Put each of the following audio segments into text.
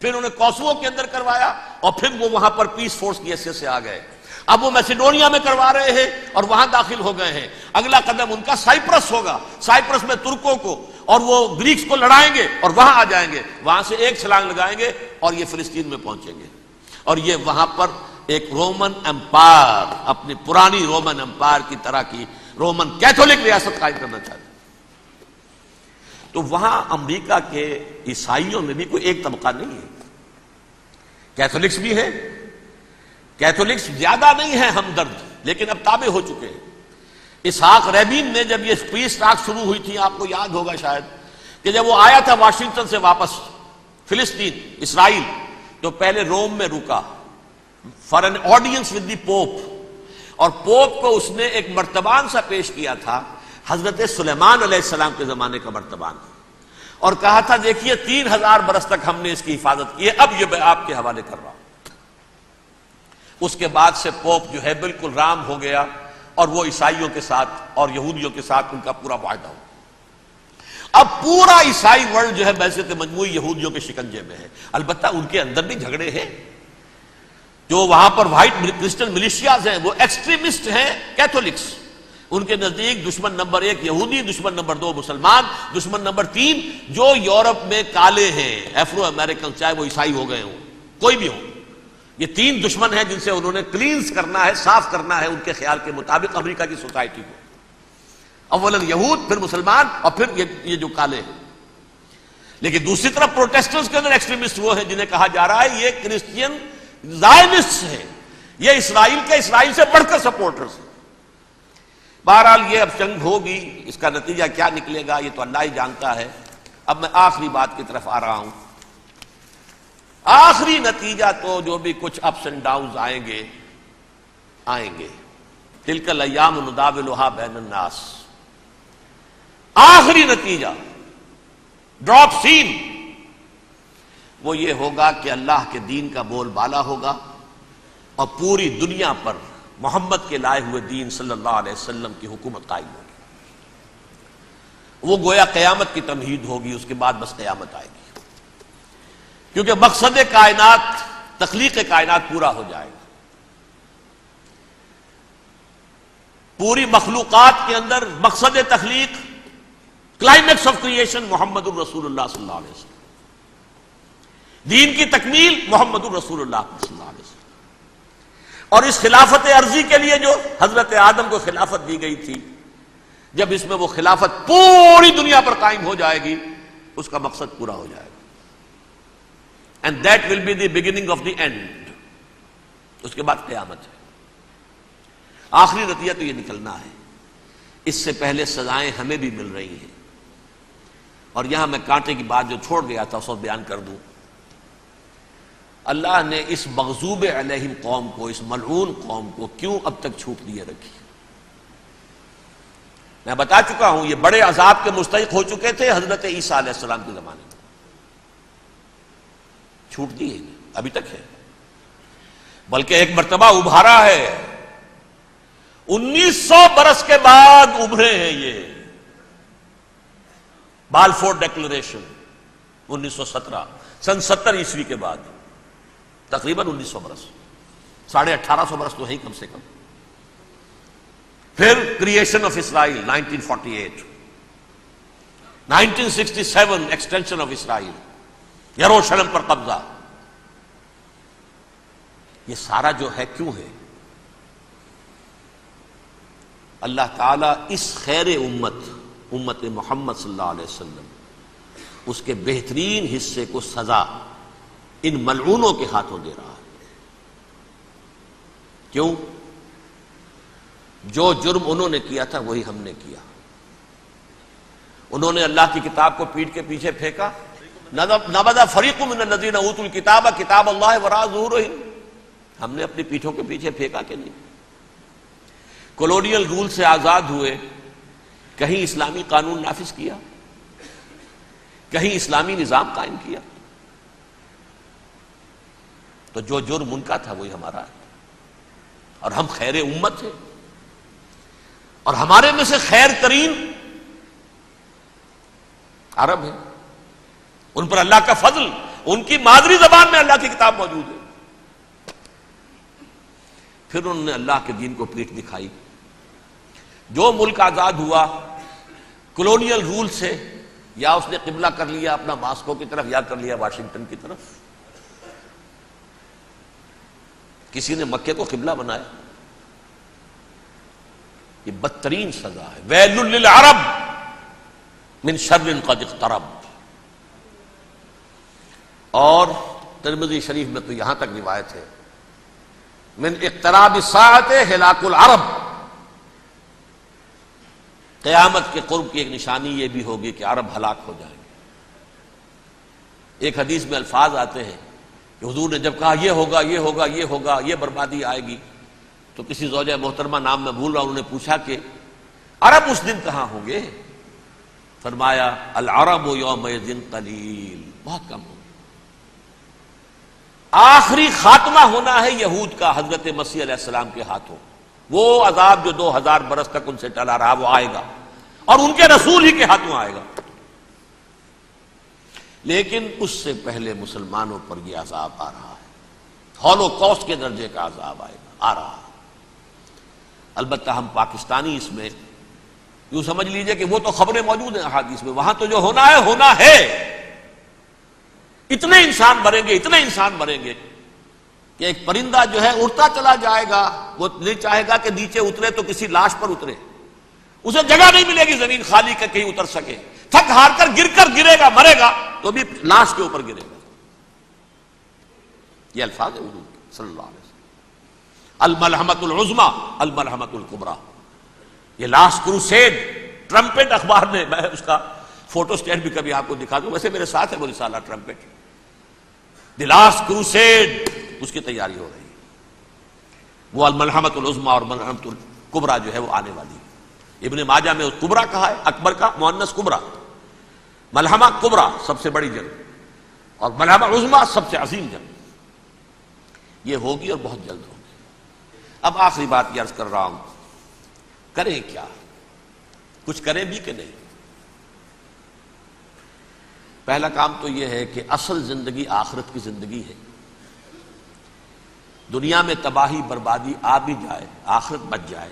پھر انہیں کوسوو کے اندر کروایا اور پھر وہ وہاں پر پیس فورس کی حیثیت سے آ گئے. اب وہ میسیڈونیا میں کروا رہے ہیں اور وہاں داخل ہو گئے ہیں. اگلا قدم ان کا سائپرس ہوگا. سائپرس میں ترکوں کو اور وہ گریکس کو لڑائیں گے اور وہاں آ جائیں گے, وہاں سے ایک چھلانگ لگائیں گے اور یہ فلسطین میں پہنچیں گے. اور یہ وہاں پر ایک رومن امپائر, اپنی پرانی رومن امپائر کی طرح کی رومن کیتھولک ریاست قائم کرنا چاہتے ہیں. تو وہاں امریکہ کے عیسائیوں میں بھی کوئی ایک طبقہ نہیں ہے. کیتھولکس بھی ہیں, کیتھولکس زیادہ نہیں ہیں ہمدرد, لیکن اب تابع ہو چکے ہیں. اسحاق ریبین نے جب یہ پیس ٹاک شروع ہوئی تھی, آپ کو یاد ہوگا شاید, کہ جب وہ آیا تھا واشنگٹن سے واپس فلسطین اسرائیل, تو پہلے روم میں رکا for an audience with the pope, اور پوپ کو اس نے ایک مرتبان سا پیش کیا تھا, حضرت سلیمان علیہ السلام کے زمانے کا مرتبان, اور کہا تھا دیکھیے 3000 برس تک ہم نے اس کی حفاظت کی ہے, اب یہ میں آپ کے حوالے کر رہا ہوں. اس کے بعد سے پوپ جو ہے بالکل رام ہو گیا, اور وہ عیسائیوں کے ساتھ اور یہودیوں کے ساتھ ان کا پورا معاہدہ ہو. اب پورا عیسائی ورلڈ جو ہے بحثیت مجموعی یہودیوں کے شکنجے میں ہے. البتہ ان کے اندر بھی جھگڑے ہیں. جو وہاں پر وائٹ کرسچن ملیشیاز ہیں وہ ایکسٹریمسٹ ہیں کیتھولکس. ان کے نزدیک دشمن نمبر 1 یہودی, دشمن نمبر 2 مسلمان, دشمن نمبر 3 جو یورپ میں کالے ہیں, ایفرو امریکن, چاہے وہ عیسائی ہو گئے ہوں, کوئی بھی ہو. یہ 3 دشمن ہیں جن سے انہوں نے کلینز کرنا ہے, صاف کرنا ہے ان کے خیال کے مطابق امریکہ کی سوسائٹی کو. اولاً یہود, پھر مسلمان, اور پھر یہ جو کالے ہیں. لیکن دوسری طرف پروٹیسٹنٹس کے اندر ایکسٹریمسٹ وہ ہیں جنہیں کہا جا رہا ہے یہ کرسچین زائنسٹ ہیں, یہ اسرائیل سے بڑھ کر سپورٹرز ہیں. بہرحال یہ اب جنگ ہوگی, اس کا نتیجہ کیا نکلے گا یہ تو اللہ ہی جانتا ہے. اب میں آخری بات کی طرف آ رہا ہوں. آخری نتیجہ تو جو بھی کچھ اپس اینڈ ڈاؤنز آئیں گے, تلک الایام نداولها بین الناس, آخری نتیجہ ڈراپ سین وہ یہ ہوگا کہ اللہ کے دین کا بول بالا ہوگا اور پوری دنیا پر محمد کے لائے ہوئے دین صلی اللہ علیہ وسلم کی حکومت قائم ہوگی. وہ گویا قیامت کی تمہید ہوگی, اس کے بعد بس قیامت آئے گی, کیونکہ مقصد کائنات, تخلیق کائنات پورا ہو جائے گا. پوری مخلوقات کے اندر مقصد تخلیق, کلائمیکس آف کریشن محمد الرسول اللہ صلی اللہ علیہ وسلم, دین کی تکمیل محمد الرسول اللہ صلی اللہ علیہ وسلم. اور اس خلافت عرضی کے لیے جو حضرت آدم کو خلافت دی گئی تھی, جب اس میں وہ خلافت پوری دنیا پر قائم ہو جائے گی, اس کا مقصد پورا ہو جائے گا. And that will be the beginning of the end. اس کے بعد قیامت ہے. آخری نتیجہ تو یہ نکلنا ہے. اس سے پہلے سزائیں ہمیں بھی مل رہی ہیں, اور یہاں میں کانٹے کی بات جو چھوڑ گیا تھا اس کو بیان کر دوں. اللہ نے اس مغضوب علیہم قوم کو, اس ملعون قوم کو کیوں اب تک چھوٹ دیے رکھی؟ میں بتا چکا ہوں یہ بڑے عذاب کے مستحق ہو چکے تھے حضرت عیسیٰ علیہ السلام کے زمانے میں, چھوٹ دی ہے, ابھی تک ہے, بلکہ ایک مرتبہ ابھارا ہے. 1900 برس کے بعد ابھرے ہیں یہ. بالفور ڈیکلریشن 1917, سن 70 عیسوی کے بعد, تقریباً 1900 برس, 1850 برس تو ہے کم سے کم. پھر creation of Israel 1948, 1967 extension of Israel, یروشلم پر قبضہ. یہ سارا جو ہے کیوں ہے؟ اللہ تعالیٰ اس خیر امت محمد صلی اللہ علیہ وسلم, اس کے بہترین حصے کو سزا ان ملعونوں کے ہاتھوں دے رہا ہے. کیوں؟ جو جرم انہوں نے کیا تھا وہی ہم نے کیا. انہوں نے اللہ کی کتاب کو پیٹھ کے پیچھے پھینکا, نبذ فریق من الذین اوتوا الکتاب کتاب اللہ وراء ظہورہم, ہم نے اپنی پیٹھوں کے پیچھے پھینکا کہ نہیں. کولونیل رول سے آزاد ہوئے, کہیں اسلامی قانون نافذ کیا, کہیں اسلامی نظام قائم کیا. تو جو جرم ان کا تھا وہی ہمارا ہے, اور ہم خیر امت ہیں, اور ہمارے میں سے خیر ترین عرب ہیں. ان پر اللہ کا فضل ان کی مادری زبان میں اللہ کی کتاب موجود ہے۔ پھر انہوں نے اللہ کے دین کو پیٹھ دکھائی۔ جو ملک آزاد ہوا کولونیل رول سے، یا اس نے قبلہ کر لیا اپنا ماسکو کی طرف یا کر لیا واشنگٹن کی طرف، کسی نے مکے کو قبلہ بنایا، یہ بدترین سزا ہے۔ ویل للعرب من شر قد اقترب۔ اور ترمذی شریف میں تو یہاں تک روایت ہے من اقتراب الساعۃ ہلاک العرب، قیامت کے قرب کی ایک نشانی یہ بھی ہوگی کہ عرب ہلاک ہو جائیں گے۔ ایک حدیث میں الفاظ آتے ہیں کہ حضور نے جب کہا یہ ہوگا یہ ہوگا یہ ہوگا یہ بربادی آئے گی، تو کسی زوجہ محترمہ نام میں بھول رہا ہوں، انہوں نے پوچھا کہ عرب اس دن کہاں ہوں گے؟ فرمایا العرب یومئذ قلیل، بہت کم ہوں گے۔ آخری خاتمہ ہونا ہے یہود کا حضرت مسیح علیہ السلام کے ہاتھوں۔ وہ عذاب جو 2000 برس تک ان سے ٹلا رہا وہ آئے گا، اور ان کے رسول ہی کے ہاتھوں آئے گا۔ لیکن اس سے پہلے مسلمانوں پر یہ عذاب آ رہا ہے، ہولوکاسٹ کے درجے کا عذاب آئے گا، آ رہا ہے۔ البتہ ہم پاکستانی اس میں یوں سمجھ لیجئے کہ وہ تو خبریں موجود ہیں احادیث میں، وہاں تو جو ہونا ہے ہونا ہے۔ اتنے انسان مریں گے، اتنے انسان مریں گے کہ ایک پرندہ جو ہے اڑتا چلا جائے گا، وہ نہیں چاہے گا کہ نیچے اترے تو کسی لاش پر اترے، اسے جگہ نہیں ملے گی زمین خالی کہ کہیں اتر سکے، تھک ہار کر گرے گا، مرے گا تو بھی لاش کے اوپر گرے گا۔ یہ الفاظ ہے حضور کے صلی اللہ علیہ وسلم۔ الملحمۃ العظمی الملحمۃ الکبریٰ، یہ لاسٹ کروسیڈ، ٹرمپٹ اخبار نے، میں اس کا فوٹو اسٹیٹ بھی کبھی آپ کو دکھا دوں، ویسے میرے ساتھ ہے وہ رسالہ ٹرمپٹ، دی لاسٹ کروسیڈ، اس کی تیاری ہو رہی ہے۔ وہ الملحمۃ العظمی اور ملحمۃ الکبریٰ جو ہے وہ آنے والی ہے۔ ابن ماجہ میں کبریٰ کہا ہے، اکبر کا مؤنث کبریٰ، ملحمہ کبریٰ سب سے بڑی جنگ، اور ملحمہ عظمی سب سے عظیم جنگ، یہ ہوگی اور بہت جلد ہوگی۔ اب آخری بات یہ عرض کر رہا ہوں، کریں کیا؟ کچھ کریں بھی کہ نہیں؟ پہلا کام تو یہ ہے کہ اصل زندگی آخرت کی زندگی ہے۔ دنیا میں تباہی بربادی آ بھی جائے، آخرت بچ جائے،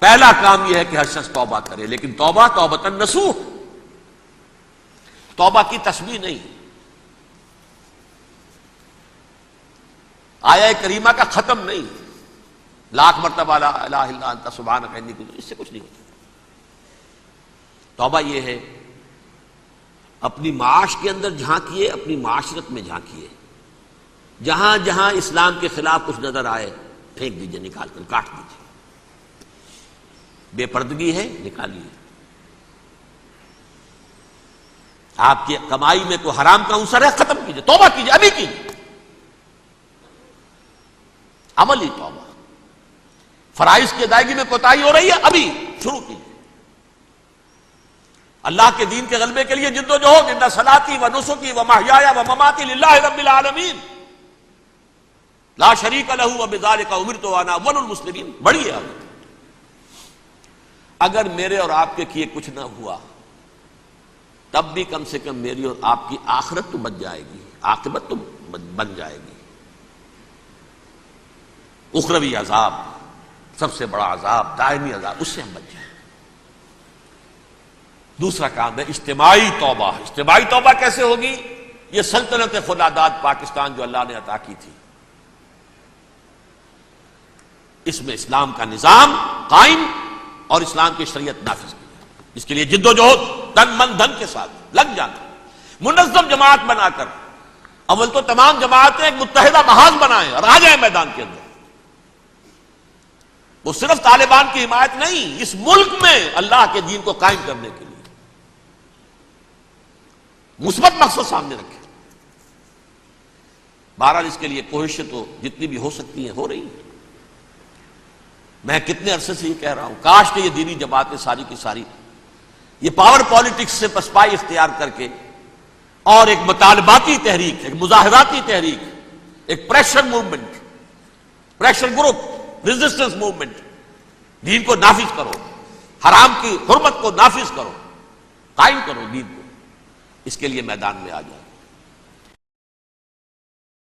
پہلا کام یہ ہے کہ ہر شخص توبہ کرے، لیکن توبہ توبۃ نصوح، توبہ کی تسبیح نہیں، آیہ کریمہ کا ختم نہیں، لاکھ مرتبہ لا الہ الا انت سبحانک انی کنت، اس سے کچھ نہیں ہوتا۔ توبہ یہ ہے اپنی معاش کے اندر جھانکیے، اپنی معاشرت میں جھانکیے، جہاں جہاں اسلام کے خلاف کچھ نظر آئے پھینک دیجئے، نکال کر کاٹ دیجئے، بے پردگی ہے نکالیے، آپ کی کمائی میں کوئی حرام کا عنصر ہے ختم کیجئے، توبہ کیجئے، ابھی کیجئے، عملی توبہ۔ فرائض کی ادائیگی میں کوتاہی ہو رہی ہے، ابھی شروع کیجئے۔ اللہ کے دین کے غلبے کے لیے جد و جہد، ان صلاتی و نسکی و محیایا و مماتی للہ رب العالمین لا شریک لہ وبذالک امرت وانا اول المسلمین، بڑی ہے۔ اگر میرے اور آپ کے کیے کچھ نہ ہوا تب بھی کم سے کم میری اور آپ کی آخرت تو بچ جائے گی، عاقبت تو بن جائے گی۔ اخروی عذاب، سب سے بڑا عذاب، دائمی عذاب، اس سے ہم بچ جائیں۔ دوسرا کام ہے اجتماعی توبہ۔ اجتماعی توبہ کیسے ہوگی؟ یہ سلطنت خداداد پاکستان جو اللہ نے عطا کی تھی، اس میں اسلام کا نظام قائم اور اسلام کی شریعت نافذ کی جائے، اس کے لیے جد و جہد تن من دھن کے ساتھ لگ جانا، منظم جماعت بنا کر، اول تو تمام جماعتیں ایک متحدہ محاذ بنائیں اور آ جائیں میدان کے اندر۔ وہ صرف طالبان کی حمایت نہیں، اس ملک میں اللہ کے دین کو قائم کرنے کے لیے مثبت مقصد سامنے رکھے۔ بہرحال اس کے لیے کوششیں تو جتنی بھی ہو سکتی ہیں ہو رہی ہیں۔ میں کتنے عرصے سے یہ کہہ رہا ہوں، کاش کہ یہ دینی جماعتیں ساری کی ساری یہ پاور پالیٹکس سے پسپائی اختیار کر کے، اور ایک مطالباتی تحریک، ایک مظاہراتی تحریک، ایک pressure movement, pressure group, resistance movement, دین کو نافذ کرو، حرام کی حرمت کو نافذ کرو، قائم کرو دین کو، اس کے لیے میدان میں آ جائے۔